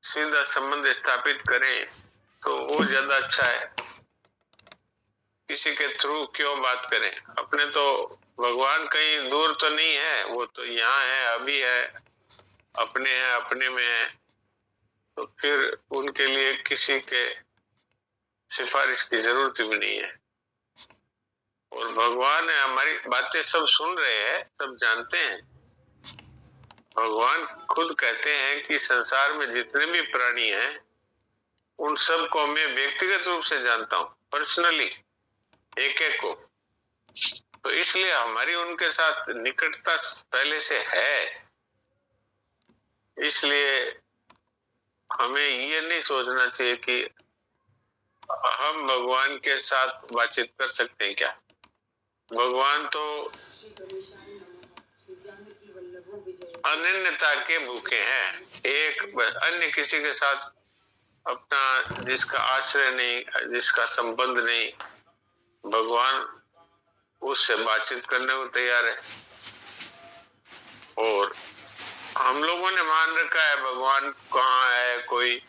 सीधा संबंध स्थापित करें तो वो ज्यादा अच्छा है। किसी के थ्रू क्यों बात करें? अपने तो भगवान कहीं दूर तो नहीं है, वो तो यहाँ है, अभी है, अपने है, अपने में है। तो फिर उनके लिए किसी के सिफारिश की जरूरत भी नहीं है। और भगवान हमारी बातें सब सुन रहे हैं, सब जानते हैं। भगवान खुद कहते हैं कि संसार में जितने भी प्राणी हैं उन सबको मैं व्यक्तिगत रूप से जानता हूँ, पर्सनली, एक एक को। तो इसलिए हमारी उनके साथ निकटता पहले से है। इसलिए हमें ये नहीं सोचना चाहिए कि हम भगवान के साथ बातचीत कर सकते हैं क्या। भगवान तो अनन्यता के भूखे हैं, एक अन्य किसी के साथ अपना जिसका आश्रय नहीं, जिसका संबंध नहीं, भगवान उससे बातचीत करने को तैयार है। और हम लोगों ने मान रखा है भगवान कहाँ है, कोई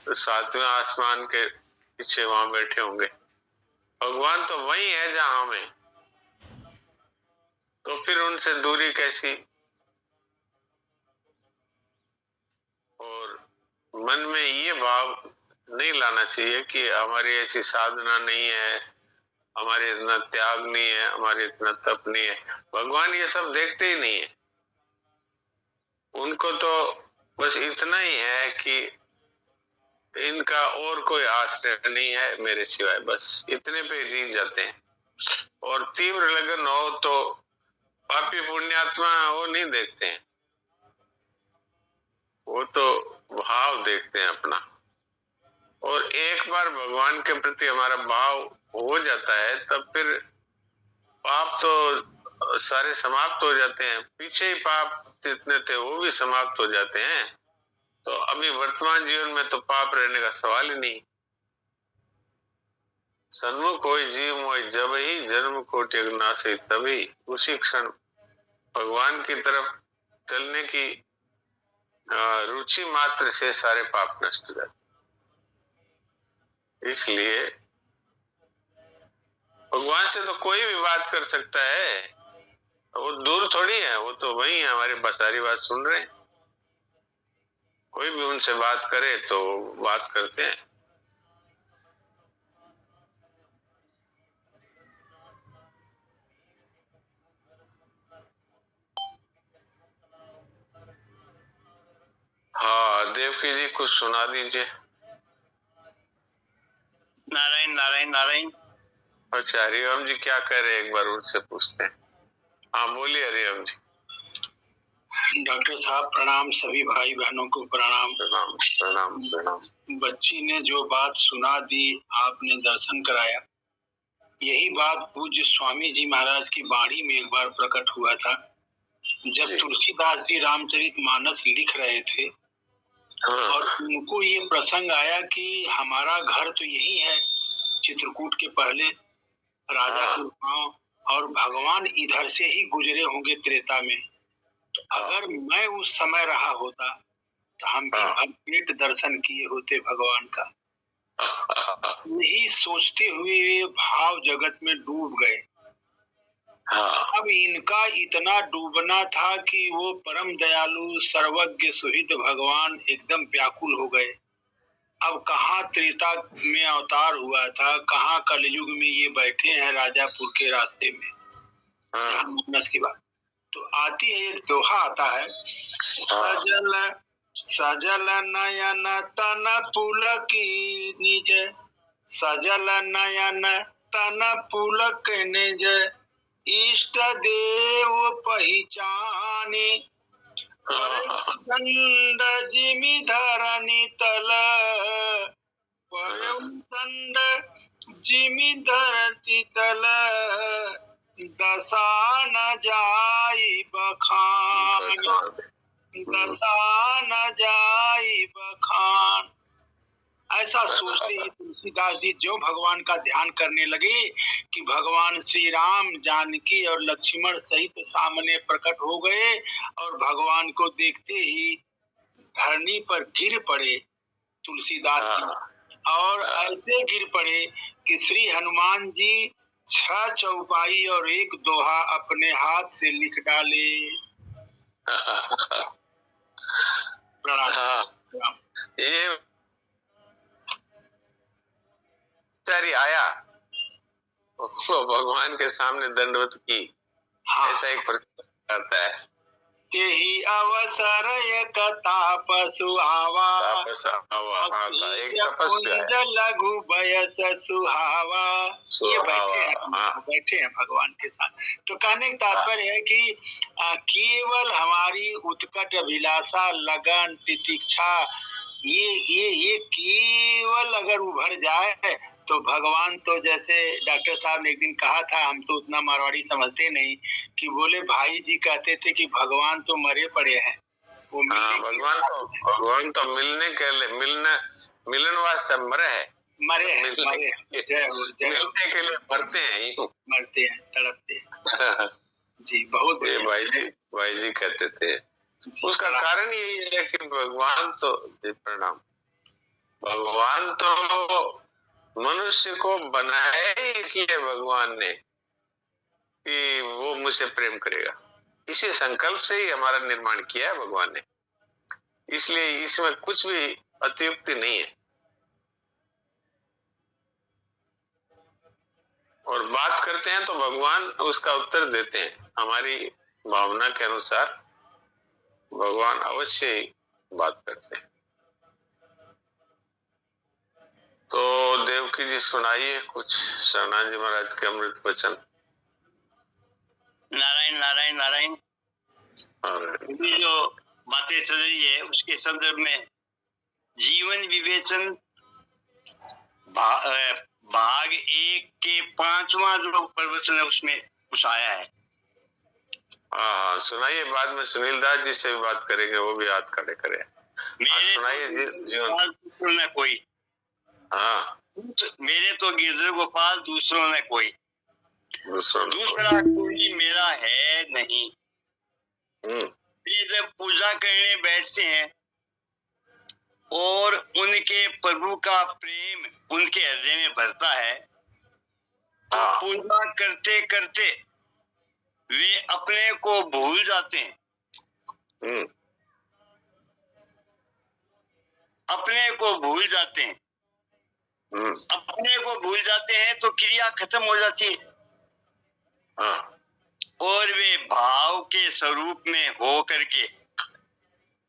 सातवें आसमान के पीछे वहां बैठे होंगे। भगवान तो वही है जहां हम हैं। तो फिर उनसे दूरी कैसी? और मन में ये भाव नहीं लाना चाहिए कि हमारी ऐसी साधना नहीं है, हमारे इतना त्याग नहीं है, हमारे इतना तप नहीं है। भगवान ये सब देखते ही नहीं है। उनको तो बस इतना ही है कि इनका और कोई आश्रय नहीं है मेरे सिवाय, बस इतने पे रीझ जाते हैं। और तीव्र लगन हो तो पापी पुण्यात्मा वो नहीं देखते हैं, वो तो भाव देखते हैं अपना। और एक बार भगवान के प्रति हमारा भाव हो जाता है तब फिर पाप तो सारे समाप्त हो जाते हैं। पीछे ही पाप जितने थे वो भी समाप्त हो जाते हैं। तो अभी वर्तमान जीवन में तो पाप रहने का सवाल ही नहीं। सन्मुख होई जीव मोहि जब ही जन्म कोटि नासि तभी, उसी क्षण भगवान की तरफ चलने की रुचि मात्र से सारे पाप नष्ट हो जाते। इसलिए भगवान से तो कोई भी बात कर सकता है, वो दूर थोड़ी है, वो तो वही है, हमारी सारी बात सुन रहे हैं। कोई भी उनसे बात करे तो बात करते हैं। हाँ देवकी जी कुछ सुना दीजिए। नारायण नारायण नारायण। अच्छा हरिओम जी क्या कह रहे हैं, एक बार उनसे पूछते हैं। हाँ बोलिए हरिओम जी। डॉक्टर साहब प्रणाम, सभी भाई बहनों को प्रणाम। प्रणाम प्रणाम प्रणाम। बच्ची ने जो बात सुना दी, आपने दर्शन कराया, यही बात पूज्य स्वामी जी महाराज की वाणी में एक बार प्रकट हुआ था। जब तुलसीदास जी रामचरितमानस लिख रहे थे और उनको ये प्रसंग आया कि हमारा घर तो यही है, चित्रकूट के पहले राजापुर गांव, और भगवान इधर से ही गुजरे होंगे त्रेता में। तो अगर मैं उस समय रहा होता तो हम भी भरपेट दर्शन किए होते भगवान का। यही सोचते हुए भाव जगत में डूब गए। अब इनका इतना डूबना था कि वो परम दयालु सर्वज्ञ सुहृद भगवान एकदम व्याकुल हो गए। अब कहाँ त्रेता में अवतार हुआ था, कहाँ कलयुग में ये बैठे हैं राजापुर के रास्ते में। मानस की बात तो आती है, एक दोहा आता है, सजल सजल नयन तन पुलकी निज, सजल नयन तन पुलक निज, इष्ट देव पहचानी, दंड जिमि धरनी तल, दंड जिमि धरती तल, दशा न जाई बखान, दशा न जाई बखान। ऐसा सोचते ही तुलसीदास जी जो भगवान का ध्यान करने लगे कि भगवान श्री राम जानकी और लक्ष्मण सहित सामने प्रकट हो गए और भगवान को देखते ही धरनी पर गिर पड़े तुलसीदास जी, और ऐसे गिर पड़े कि श्री हनुमान जी 6 चौपाई और 1 दोहा अपने हाथ से लिख डाले। प्रणाम। ये आया वो भगवान के सामने दंडवत की, ऐसा एक प्रश्न आता है। तेहि अवसर एक तापसु आवा, कुंज लघु बयस सुहावा। ये बैठे हैं भगवान के साथ। तो कहने का तात्पर्य है कि केवल हमारी उत्कट अभिलाषा, लगन, तितिक्षा, ये केवल अगर उभर जाए तो भगवान तो, जैसे डॉक्टर साहब ने एक दिन कहा था, हम तो उतना मारवाड़ी समझते नहीं, कि बोले भाई जी कहते थे कि भगवान तो मरे पड़े हैं, वो भगवान तो मिलने के लिए मिलन वास्ते मरे हैं, मिलने के लिए मरते हैं, तड़पते हैं। जी बहुत भाई जी कहते थे। उसका कारण यही है कि भगवान तो, प्रणाम, भगवान तो मनुष्य को बनाया ही इसलिए भगवान ने कि वो मुझसे प्रेम करेगा, इसी संकल्प से ही हमारा निर्माण किया है भगवान ने, इसलिए इसमें कुछ भी अतियुक्ति नहीं है। और बात करते हैं तो भगवान उसका उत्तर देते हैं, हमारी भावना के अनुसार भगवान अवश्य ही बात करते हैं। तो देवकी जी सुनाइए कुछ शरणान जी महाराज के अमृत वचन। नारायण नारायण नारायण। अभी जो बातें चल रही है उसके संदर्भ में जीवन विवेचन भाग 1 के 5वां जो प्रवचन है उसमें कुछ आया है। हाँ सुनाइए, बाद में सुनील दास जी से भी बात करेंगे, वो भी हाथ खड़े करे। सुनाइए जीवन में कोई, हाँ मेरे तो गिरधर गोपाल, दूसरों में कोई, दूसरा कोई मेरा है नहीं। वे जब पूजा करने बैठते हैं और उनके प्रभु का प्रेम उनके हृदय में भरता है, तो पूजा करते करते वे अपने को भूल जाते हैं, अपने को भूल जाते हैं, अपने को भूल जाते हैं तो क्रिया खत्म हो जाती है और वे भाव के स्वरूप में हो करके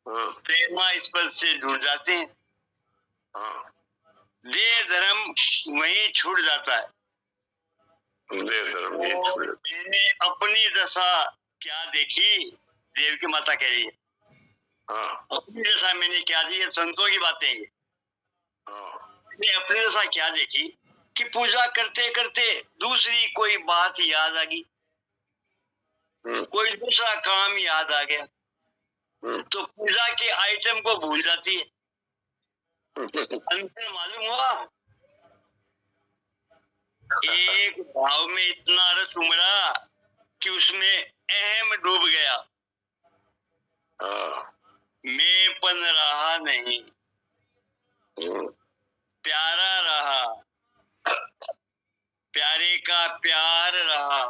प्रेमा स्पर्श से जुड़ जाते हैं। देह धर्म वहीं छूट जाता है। मैंने अपनी दशा क्या देखी, देवकी माता कह रही है, अपनी दशा मैंने क्या दी, ये संतों की बातें हैं। मैंने अपनी दशा क्या देखी कि पूजा करते करते दूसरी कोई बात याद आ गई, कोई दूसरा काम याद आ गया, तो पूजा के आइटम को भूल जाती है। अंतर मालूम हुआ, एक भाव में इतना रस उमड़ा कि उसमें अहम डूब गया, मैंपन रहा नहीं, प्यारा रहा, प्यारे का प्यार रहा,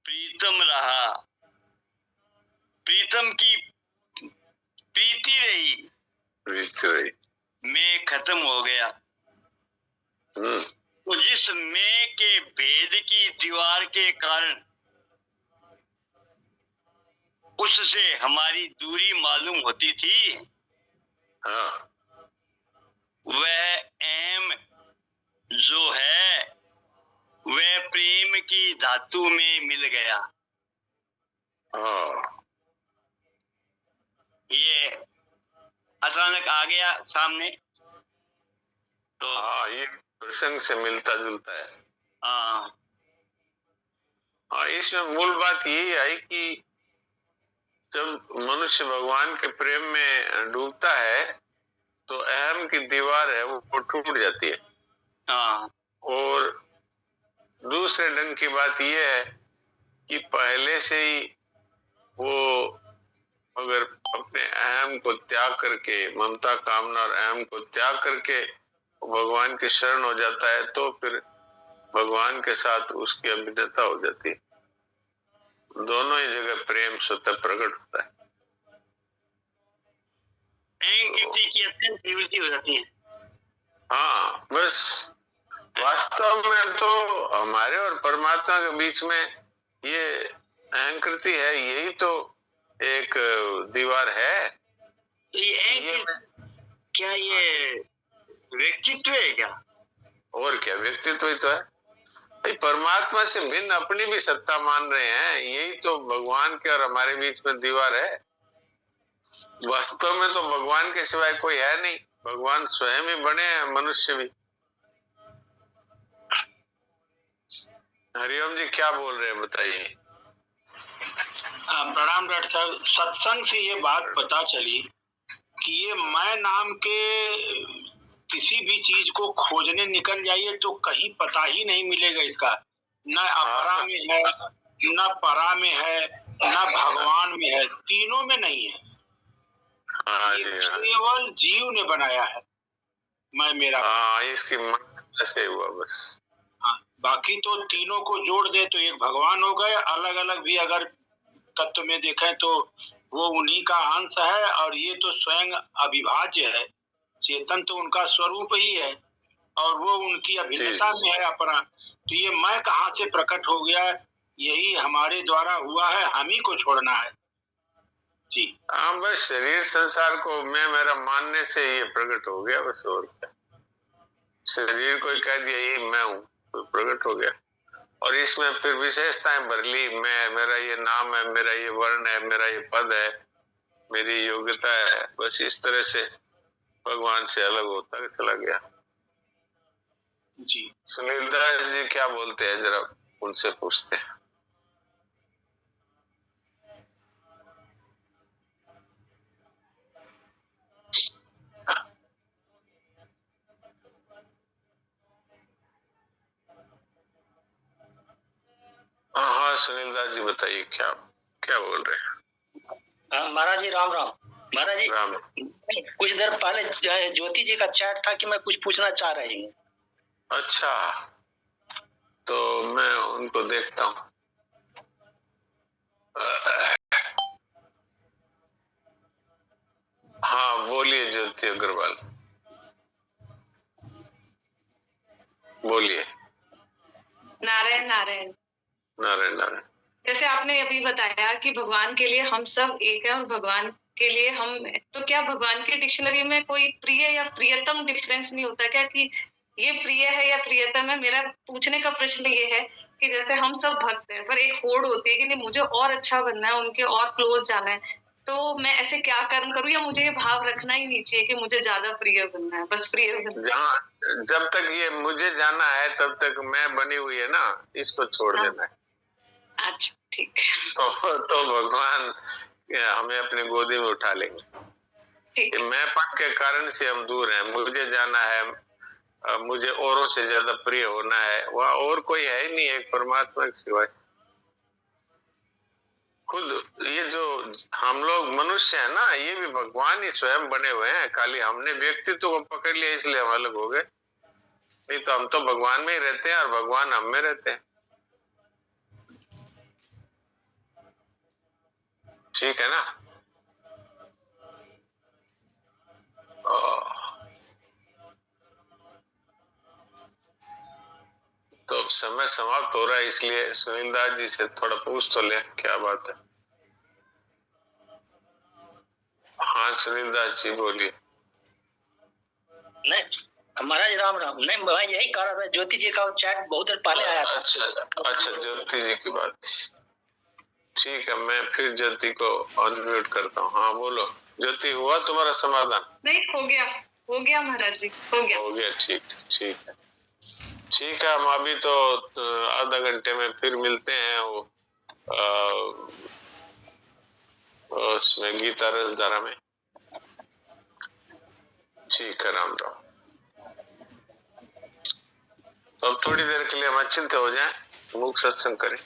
प्रीतम रहा, प्रीतम की प्रीति रही, मैं खत्म हो गया। तो जिस मैं के भेद की दीवार के कारण उससे हमारी दूरी मालूम होती थी, वह एम जो है वह प्रेम की धातु में मिल गया। ये अचानक आ गया सामने, तो ये प्रसंग से मिलता जुलता है। इसमें मूल बात यही आई कि जब मनुष्य भगवान के प्रेम में डूबता है तो अहम की दीवार है वो टूट जाती है। और दूसरे ढंग की बात यह है कि पहले से ही वो अगर अपने अहम को त्याग करके, ममता, कामना और अहम को त्याग करके भगवान की शरण हो जाता है तो फिर भगवान के साथ उसकी अभिन्नता हो जाती है। दोनों ही जगह प्रेम स्वतः प्रकट होता है। की अत्यंत तीव्रता हो जाती है। हाँ, बस वास्तव में तो हमारे और परमात्मा के बीच में ये अहंकृति है, यही तो एक दीवार है। तो ये क्या ये व्यक्तित्व है क्या? और क्या व्यक्तित्व ही तो है। परमात्मा से भिन्न अपनी भी सत्ता मान रहे हैं, यही तो भगवान के और हमारे बीच में दीवार है। वास्तव में तो भगवान के सिवाय कोई है नहीं, भगवान स्वयं ही बने हैं, मनुष्य भी। हरिओम जी क्या बोल रहे हैं बताइए। प्रणाम डॉक्टर साहब। सत्संग से ये बात पता चली कि ये मैं नाम के किसी भी चीज को खोजने निकल जाइए तो कहीं पता ही नहीं मिलेगा इसका। न अपरा में है, न परा में है, न भगवान में है, तीनों में नहीं है। केवल जीव ने बनाया है मैं मेरा। इसकी से हुआ बस। बाकी तो तीनों को जोड़ दे तो एक भगवान हो गए। अलग अलग भी अगर तत्व में देखें तो वो उन्हीं का अंश है, और ये तो स्वयं अविभाज्य है। चेतन तो उनका स्वरूप ही है और वो उनकी अभिन्नता में है अपना। तो ये मैं कहाँ से प्रकट हो गया, यही हमारे द्वारा हुआ है, हम ही को छोड़ना है जी। हाँ, बस शरीर संसार को मैं मेरा मानने से ये प्रकट हो गया बस, और क्या। शरीर को कह दिया ये मैं हूँ तो प्रकट हो गया, और इसमें फिर विशेषताएं भर ली। मैं, मेरा ये नाम है, मेरा ये वर्ण है, मेरा ये पद है, मेरी योग्यता है। बस इस तरह से भगवान से अलग होता चला गया जी। सुनील दास जी क्या बोलते हैं, जरा उनसे पूछते हैं। हाँ सुनील दास जी बताइए, क्या क्या बोल रहे हैं। महाराज जी राम राम। महाराज जी राम। कुछ देर पहले ज्योति जी का चैट था कि मैं कुछ पूछना चाह रही हूँ। अच्छा, तो मैं उनको देखता हूँ। हाँ बोलिए ज्योति अग्रवाल, बोलिए। नारायण नारायण। नारायण नारायण। जैसे आपने अभी बताया कि भगवान के लिए हम सब एक है और भगवान के लिए हम, तो क्या भगवान की डिक्शनरी में कोई प्रिय या प्रियतम डिफरेंस नहीं होता क्या, कि ये प्रिय है या प्रियतम है? मेरा पूछने का प्रश्न ये है कि जैसे हम सब भक्त हैं पर एक होड़ होती है कि नहीं मुझे और अच्छा बनना है, उनके और क्लोज जाना है, तो मैं ऐसे क्या कर्म करूं, या मुझे ये भाव रखना ही नहीं चाहिए कि मुझे ज्यादा प्रिय बनना है, बस प्रिय बनना है? जब तक ये मुझे जाना है तब तक मैं बनी हुई है ना, इसको छोड़ देना है। अच्छा ठीक। तो भगवान हमें अपनी गोदी में उठा लेंगे। मैं पद के कारण से हम दूर हैं, मुझे जाना है, मुझे औरों से ज्यादा प्रिय होना है, वहाँ और कोई है ही नहीं, एक परमात्मा के सिवाय। खुद ये जो हम लोग मनुष्य है ना, ये भी भगवान ही स्वयं बने हुए हैं, खाली हमने व्यक्तित्व को पकड़ लिया इसलिए हम अलग हो गए, नहीं तो हम तो भगवान में ही रहते हैं और भगवान हम में रहते हैं। ठीक है ना। तो समय समाप्त हो रहा है, इसलिए सुनील दास जी से थोड़ा पूछ तो ले क्या बात है। हाँ सुनील दास जी बोलिए। नहीं महाराज राम राम। नहीं मैं यही कह रहा था, ज्योति जी का चैट बहुत देर पहले आया था। अच्छा ज्योति जी की बात। ठीक है, मैं फिर ज्योति को अनम्यूट करता हूँ। हाँ बोलो ज्योति, हुआ तुम्हारा समाधान? नहीं, हो गया महाराज जी, हो गया। ठीक है। ठीक है, हम अभी तो आधा घंटे में फिर मिलते हैं वो उसमें गीता रस धारा में। ठीक है, राम राम। तो अब थोड़ी देर के लिए हम अचिंत्य हो जाएं, मुख सत्संग करें।